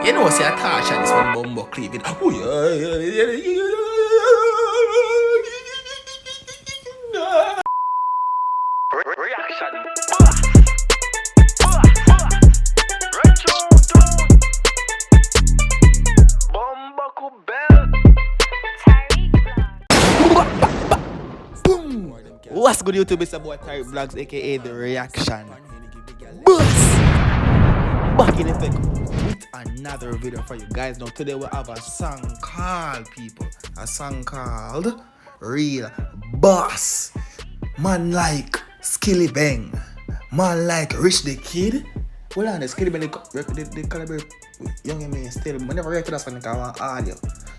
You know, see a touch and this one bumbo cleaving. Reaction. What's good, YouTube? It's about Tyrekevlogs, aka The Reaction. Buzz! Back in effect with another video for you guys. Now today we have a song called, people, a song called Real Boss. Man like Skillibeng, man like Rich the Kid. Well, on the Skillibeng, they collaborate with young men still. I never reacted to that song because I want audio.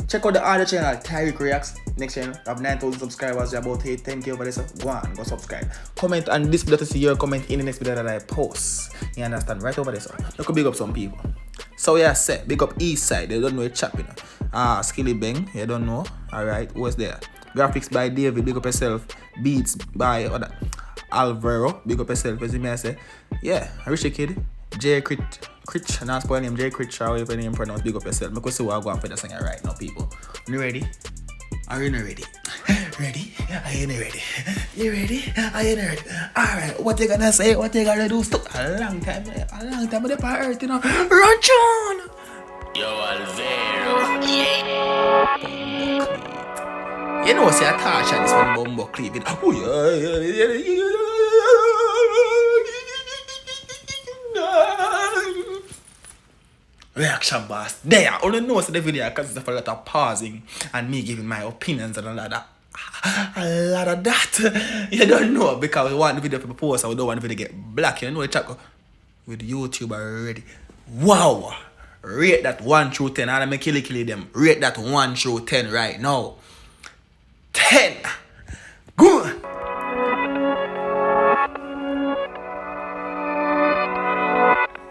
Check out the other channel, Tyrekevlogs. Next channel, I have 9,000 subscribers. You're about 10K over there, so go on, go subscribe. Comment on this video to see your comment in the next video that I post. You understand? Right over there, so you can big up some people. So yeah, set big up East Side. They don't know a chap, you know. Skillibeng, you don't know. Alright, what's there? Graphics by David, big up yourself. Beats by Alvaro, big up yourself. As you may say, yeah, Rich the Kid, Critch, and I'll spell name Critch, or whatever name pronounce, big up yourself. Because see what I'm going for the song right now, people. You ready? Are you not ready? Ready? Are you not ready? You ready? Are you not ready? Alright, what you gonna say? What you gonna do? Stop. A long time on the earth, you know. Run on! Yo, Alvaro. You know, see a touch and this one bumbo cleaving. Reaction boss. There, only know the video because it's a lot of pausing and me giving my opinions and all of that. A lot of that. You don't know because we want the video to post and we don't want the video to get black. You know, check with YouTube already. Wow. Rate that 1 through 10. And I'm kill them. Rate that 1 through 10 right now. 10. Good.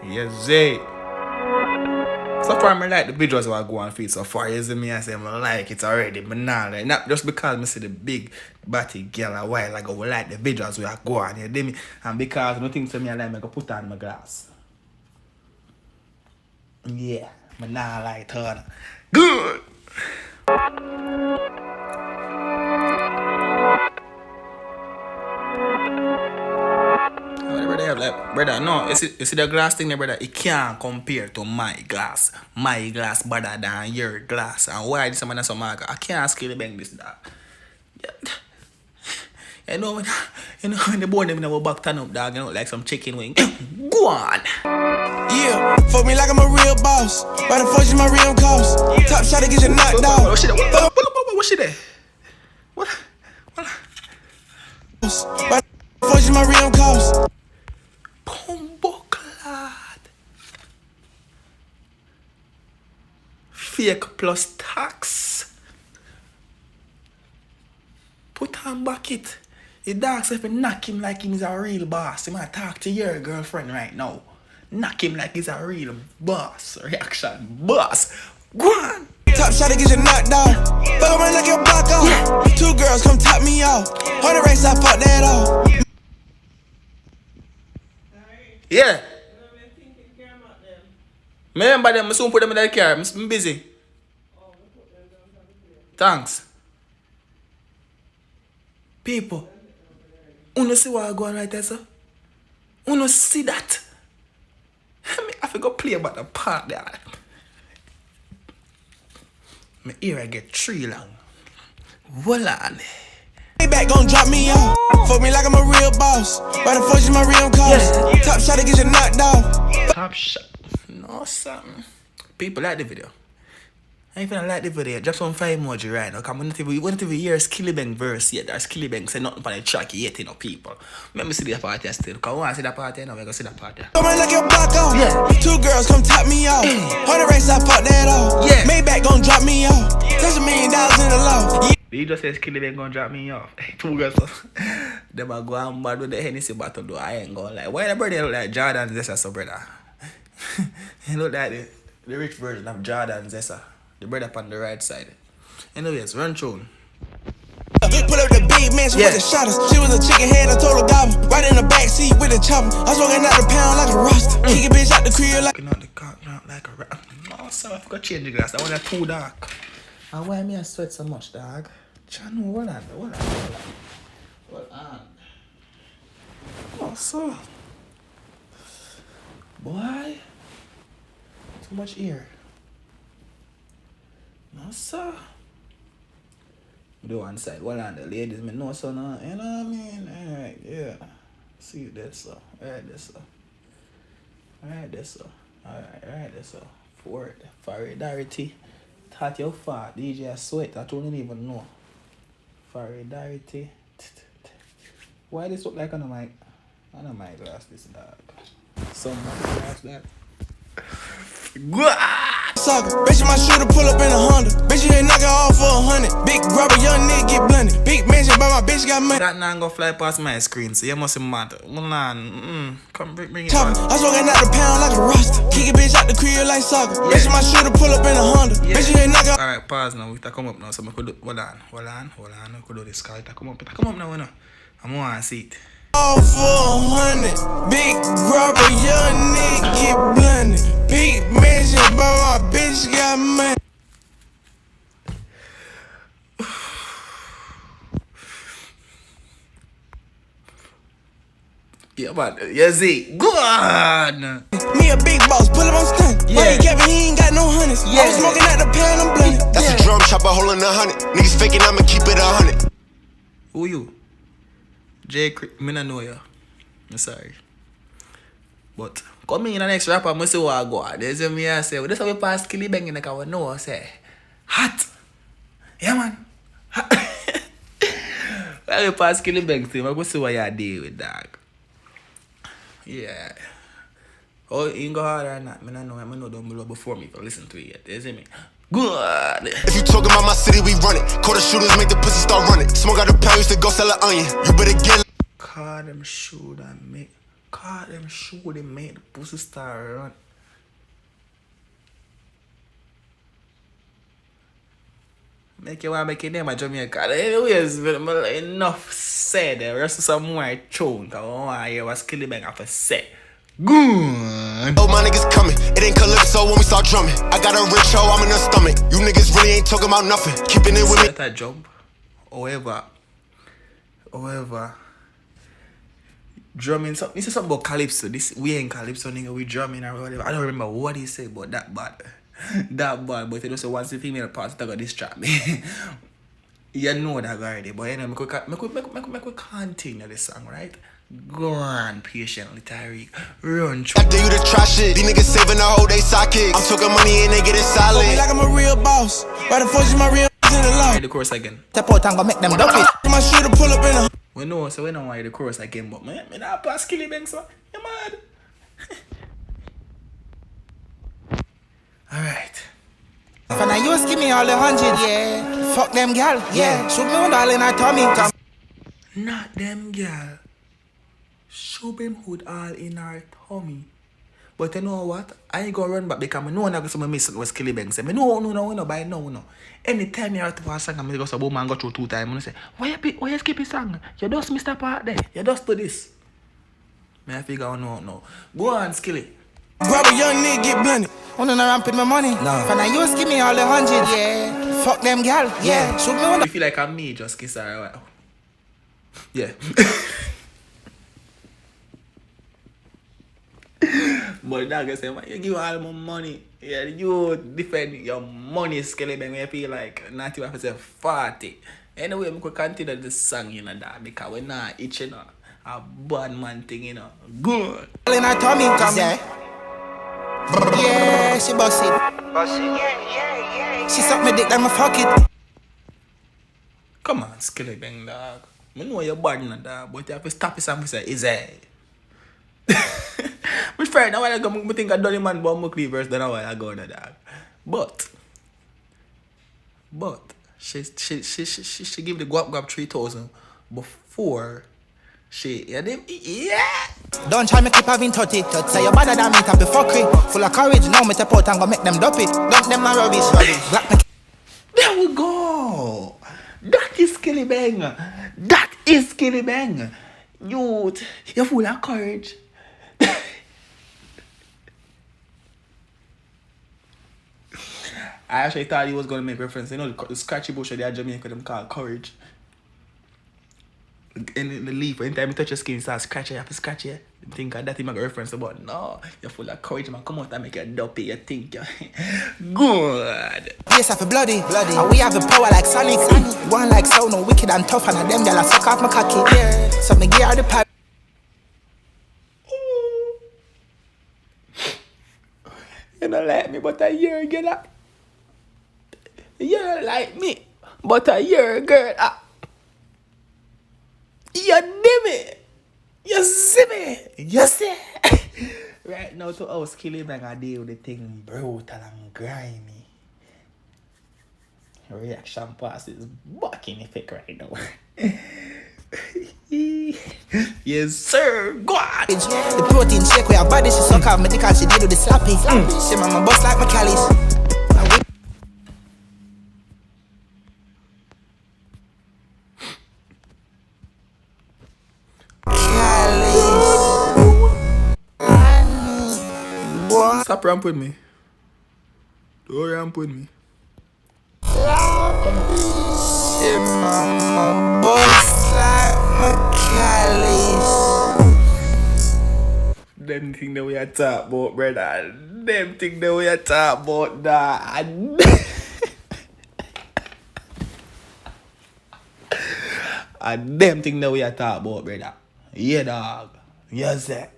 Yes, Zay. So far, I like the videos I go on feed so far. You see me, I say I like it already, but now, like, not just because I see the big batty girl a while ago, I like the videos where I go on, you know me? And because nothing to me, I like, I put on my glass. Yeah, but now I like her. Good! Like, brother, no, you see the glass thing there, brother, it can't compare to my glass. My glass better than your glass. And why this man so mad? I can't Skillibeng this that. You know when the boy them never back turn up, dog, you know, like some chicken wing. Go on. Yeah, fuck me like I'm a real boss. By the fortune my real cost. Top shot to get you knocked out. What's she there? What? By the fortune my real cost. Fake plus tax. Put on bucket. The dog said if you knock him like him is a real boss. He might talk to your girlfriend right now. Knock him like he's a real boss. Reaction boss. Go on. Top shot to get you knocked out. Fuck around like your block off. Yeah. 2 girls come top me off. On the race I fuck that off. Yeah. Remember them, I soon put them in that car. I'm busy. Thanks. People, you see what I go on right there, sir? You see that? I have to go play about the part there. My ear I get 3 long. Voila. Back gon' drop me off. Fuck me like I'm a real boss. By the fortune my real cost. Yeah. Top shot to get you knocked off. Top shot. No, something. People like the video. And if you don't like the video, drop some 5 emoji right now. Because we want to hear Skillibeng verse yet. Or Skillibeng say nothing on the track yet, you know, people. Let me see the party still. Because I want to see that party now. We're going to see that party. Come on like your block off. Yeah. 2 girls come top me off. On the race I fuck that off. Yeah. Maybach gon' drop me off. That's $1 million in the law. Yeah. You just say Skillibeng gonna drop me off. 2 girls. Them are going bad with the Hennessy bottle though. I ain't gonna lie. Why the brother look like Jordan Zessa, so brother? He look like the rich version of Jordan Zessa. The brother on the right side. Anyways, run through. Pull up the big man, she was a shotter. She was a chicken head, I told her gobble. Right in the back seat with a chopper. I was walking out the pound like a roster. Kick a bitch out the crib like. Out the cock now. out like a rat. No, so I forgot to change the glass. That one is too dark. And why me I sweat so much, dog? Chano, hold on. Oh, so. Boy. Too much air. No, sir. Do one side. Hold on, the ladies, me know, so now. You know what I mean? Alright, yeah. See you there, sir. Alright, there, sir. Alright, there, sir. For solidarity. Thought you fat. DJ sweat. I don't even know. Solidarity. Why this look like on my glass, this dog? Some glass that. Sucker, bitch, my shooter pull up in a Honda. Bitch, you ain't knocking off for 100. Big rubber, young nigga get blunted. Big mansion, but my bitch got money. That now go fly past my screen, so you must be mad. Come bring it Chopper, back. I'm smoking out the pound like a rasta. Kick a bitch out the crib like soccer. Yeah. Bitch, my shooter pull up in a Honda. Yeah. Bitch, you ain't knocking. Alright, pause now. We have to come up now, so I could do. Hold on. We could do this car. It come up now, you know. I'm gonna see it. All for 100. Big rubber, young nigga get blunted. Big mansion, but my bitch got money. Yeah, man. You see. Go on. Me a big boss, pull up on stunt. Yeah. Kevin, he ain't got no hundreds. Yeah. I was smoking out the pound, I'm blunted. That's a drum chopper holding 100. Niggas faking, I'ma keep it 100. Who you? Critch, me not know you. I'm sorry. But come in the next rapper, I see what I go. There's me I say, well, this how we pass Skillibeng in the car. No, I say, hot. Yeah, man. When we pass Skillibeng, I go see what you do with dog. Yeah. Oh, you go hard or not? I don't know. I know down below before me to listen to it yet. You see me? Good. If you talking about my city, we run it. Call the shooters, make the pussy start running. Smoke out the pound, used to go sell an onion. You better get. Call them shoot and make. Call them shoot and make the pussy start run. Make you want to make your name a Jamaica. Anyways, enough said. The rest of some more chunk. I want to hear what Skillibeng have to say. Good. Oh, my niggas coming. It ain't calypso when we start drumming. I got a rich hoe, I'm in the stomach. You niggas really ain't talking about nothing. Keeping it with me. Let that jump. However, drumming. This is something about calypso. This we ain't calypso, nigga. We drumming or whatever. I don't remember what he said, but that bad. But it was once the female part that got distract me. You know that already. But anyway, we continue this song, right? Go on patiently, Tyreek. Run through. After you the trash shit, these niggas saving the whole day sidekicks. I'm talking money and they get it solid. Me like I'm a real boss. By the force, my real in the law. The chorus again. Tap out and go make them duck it. My shooter pull up in a. We know, so we don't want the chorus again, but me not pass Skillibeng, so you mad? Alright. When I used give me all the 100, yeah. Fuck them gal, yeah. Shoot me with all in her tummy. Not them gal. Show them hood all in our tummy. But you know what? I ain't gonna run back because I know I'm going to miss what Skillibeng say. I know, by now, no. Anytime you have to pass a song, I'm going to go to boom and go through 2 times. I say, why you skip a song? You just missed a part there. You just do this. I figure out no. Go on, Skilly. Grab a young nigga get blunted. Wanna ramp with my money? No. When I used give me all the 100, yeah. Fuck them gal, yeah. Shoot me on the. You feel like I'm me, just kiss her. Yeah. But now I say, man, you give all my money. Yeah, you defend your money, Skillibeng, when you feel like not even have to say 40. Anyway, we could continue this song, you know, that because we're not itching a bad man thing, you know. Good. In her tummy, come yeah, she boss it. Yeah. She suck me dick like my fuck it. Come on, Skillibeng, dog. I know you're bad, no, dog, but you have to stop it and say, is it? Which fair now I think I done the man bomb cleavers than I go the dog. But she give the guap 3,000 before she yeah. Don't try me keep having 30. Say you better than me tap fuckery. Full of courage, now me tap out and go make them dump it. Dump them my rubbish. There we go. That is Skillibeng. That is Skillibeng. You're full of courage. I actually thought he was going to make reference. You know, the scratchy bush they are Jamaica, them called courage. In the leaf, anytime you touch your skin, you start scratching, you have to scratch it. You think that he make a reference about, no, you're full of courage, man. Come out and make you dopey, you think you're good. Yes, I feel bloody. And we have the power like Sonic. One like so, no wicked and tough, and of them, y'all suck off my cocky. Yeah. So me gear the pipe. You don't like me, but a year girl. You don't like me, but a year girl. You dim it. You see me. You see. Right now to our Skillibeng I deal with the thing brutal and grimy. Reaction pass is bucking effect right now. Yes, sir. Go on. The protein shake where her body she suck off medical, she did do the slappy. She my bust like my callus. Stop ramp with me. Don't ramp with me. Them thing that we are talk about, brother. Them thing that we are talk about, that. And them thing that we are talk about, brother. Yeah, dog. Yes, sir.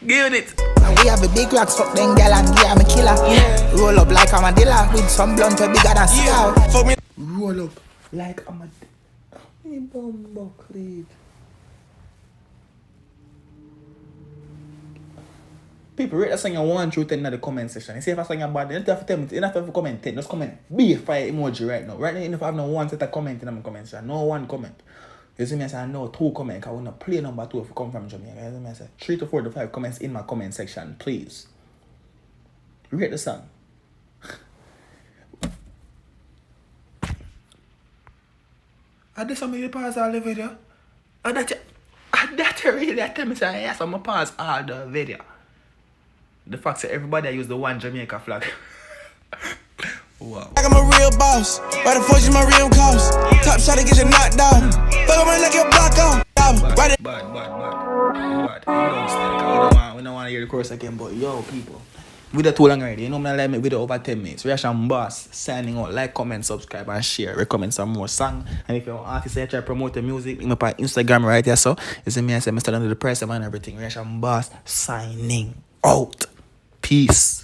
Give it. And we have a big rocks, fuck them gal and yeah, I'm a killer. Yeah. Roll up like I'm a dealer with some blunt bigger than cigar. Fuck me. Roll up like I'm a... Me bumbo cleat. People rate that song you 1 through 10 in the comment section. You see if I sing about it, you don't have to tell me, you don't have to comment 10. Just comment B fire emoji right now. Right now, if I have no one set a comment in my comment section, no one comment. You see me, I say no 2 comments. I want to play number 2 if you come from Jamaica. You see me, I say 3 to 4 to 5 comments in my comment section, please. Rate the song. I did some of you pause all the video. That really, I tell me, say, yes, I'm going to pause all the video. The fact that everybody I use the one Jamaica flag. Wow. Like I'm a real boss. Why the fuck is my real cost? Top shot to get you knocked out. Fuck around like your block off. Bad. We don't want to hear the chorus again, but yo, people. Video too long already. You know, I'm going to make video over 10 minutes. Reaction Boss signing out. Like, comment, subscribe, and share. Recommend some more song. And if you're an artist, I try to promote the music. Link me on Instagram right here. So, you see me, I say, Mr. Under the Press and everything. Reaction Boss signing out. Peace.